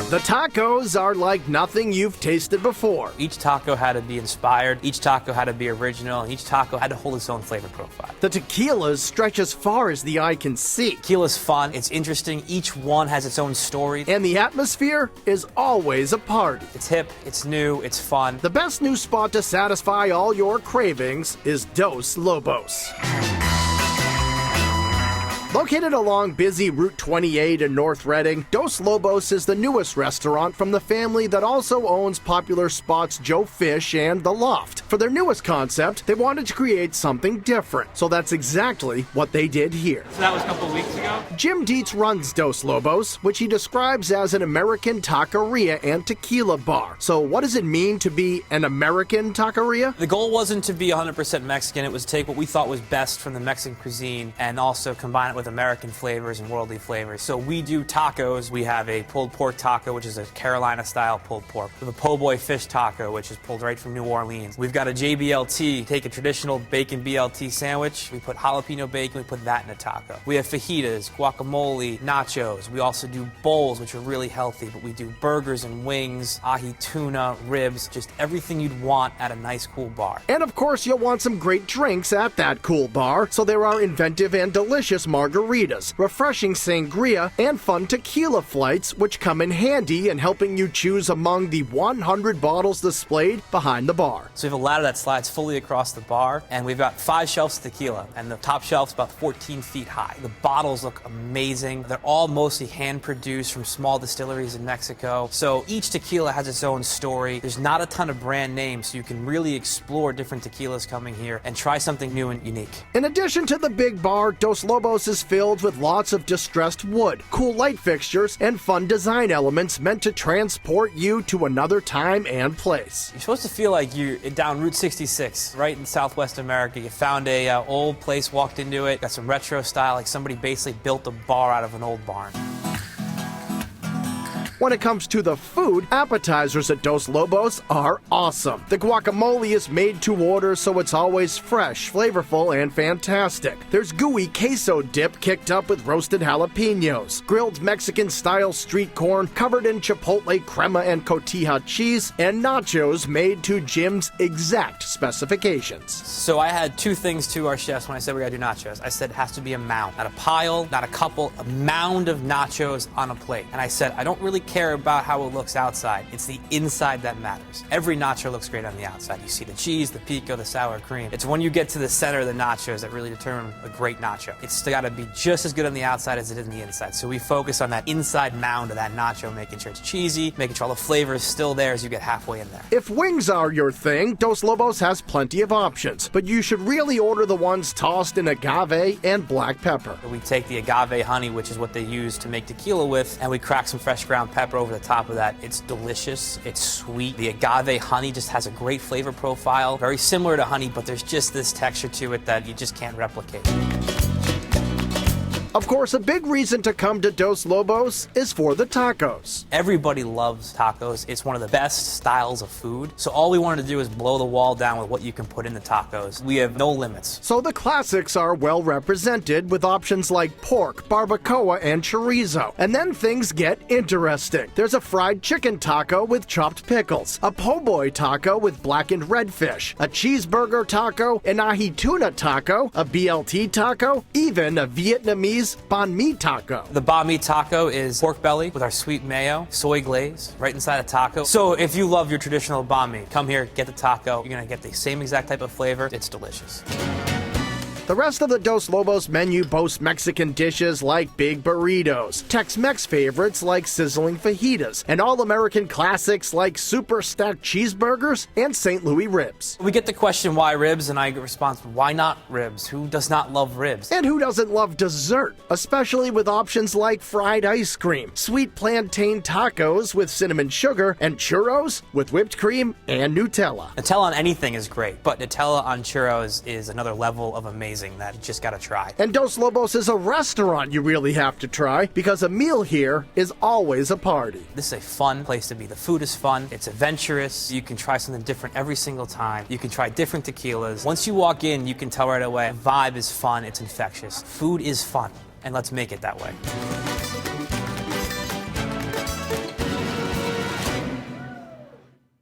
The tacos are like nothing you've tasted before. Each taco had to be inspired, each taco had to be original, and each taco had to hold its own flavor profile. The tequilas stretch as far as the eye can see. Tequila's fun, it's interesting, each one has its own story. And the atmosphere is always a party. It's hip, it's new, it's fun. The best new spot to satisfy all your cravings is Dos Lobos. Located along busy Route 28 in North Reading, Dos Lobos is the newest restaurant from the family that also owns popular spots Joe Fish and The Loft. For their newest concept, they wanted to create something different, so that's exactly what they did here. So that was a couple weeks ago? Jim Dietz runs Dos Lobos, which he describes as an American taqueria and tequila bar. So what does it mean to be an American taqueria? The goal wasn't to be 100% Mexican, it was to take what we thought was best from the Mexican cuisine and also combine it with American flavors and worldly flavors. So we do tacos. We have a pulled pork taco, which is a Carolina-style pulled pork. We have a po' boy fish taco, which is pulled right from New Orleans. We've got a JBLT. Take a traditional bacon BLT sandwich. We put jalapeno bacon. We put that in a taco. We have fajitas, guacamole, nachos. We also do bowls, which are really healthy, but we do burgers and wings, ahi tuna, ribs, just everything you'd want at a nice, cool bar. And of course, you'll want some great drinks at that cool bar, so there are inventive and delicious margaritas, refreshing sangria, and fun tequila flights, which come in handy in helping you choose among the 100 bottles displayed behind the bar. So we have a ladder that slides fully across the bar, and we've got 5 shelves of tequila, and the top shelf's about 14 feet high. The bottles look amazing. They're all mostly hand-produced from small distilleries in Mexico. So each tequila has its own story. There's not a ton of brand names, so you can really explore different tequilas coming here and try something new and unique. In addition to the big bar, Dos Lobos is filled with lots of distressed wood, cool light fixtures, and fun design elements meant to transport you to another time and place. You're supposed to feel like you're down Route 66, right in Southwest America. You found a old place, walked into it, got some retro style, like somebody basically built a bar out of an old barn. When it comes to the food, appetizers at Dos Lobos are awesome. The guacamole is made to order, so it's always fresh, flavorful, and fantastic. There's gooey queso dip kicked up with roasted jalapenos, grilled Mexican-style street corn covered in chipotle crema and cotija cheese, and nachos made to Jim's exact specifications. So I had 2 things to our chefs when I said we gotta do nachos. I said it has to be a mound, not a pile, not a couple, a mound of nachos on a plate. And I said, I don't really care about how it looks outside. It's the inside that matters. Every nacho looks great on the outside. You see the cheese, the pico, the sour cream. It's when you get to the center of the nachos that really determine a great nacho. It's got to be just as good on the outside as it is on the inside. So we focus on that inside mound of that nacho, making sure it's cheesy, making sure all the flavor is still there as you get halfway in there. If wings are your thing, Dos Lobos has plenty of options, but you should really order the ones tossed in agave and black pepper. We take the agave honey, which is what they use to make tequila with, and we crack some fresh ground pepper over the top of that. It's delicious, it's sweet. The agave honey just has a great flavor profile, very similar to honey, but there's just this texture to it that you just can't replicate. Of course, a big reason to come to Dos Lobos is for the tacos. Everybody loves tacos. It's one of the best styles of food. So all we wanted to do is blow the wall down with what you can put in the tacos. We have no limits. So the classics are well represented with options like pork, barbacoa, and chorizo. And then things get interesting. There's a fried chicken taco with chopped pickles, a po' boy taco with blackened redfish, a cheeseburger taco, an ahi tuna taco, a BLT taco, even a Vietnamese banh mi taco. The banh mi taco is pork belly with our sweet mayo, soy glaze, right inside a taco. So if you love your traditional banh mi, come here, get the taco. You're gonna get the same exact type of flavor. It's delicious. The rest of the Dos Lobos menu boasts Mexican dishes like big burritos, Tex-Mex favorites like sizzling fajitas, and all-American classics like super stacked cheeseburgers and St. Louis ribs. We get the question, why ribs? And I respond, why not ribs? Who does not love ribs? And who doesn't love dessert? Especially with options like fried ice cream, sweet plantain tacos with cinnamon sugar, and churros with whipped cream and Nutella. Nutella on anything is great, but Nutella on churros is another level of amazing that you just gotta try. And Dos Lobos is a restaurant you really have to try, because a meal here is always a party. This is a fun place to be. The food is fun, it's adventurous, you can try something different every single time, you can try different tequilas. Once you walk in, you can tell right away, the vibe is fun, it's infectious. Food is fun, and let's make it that way.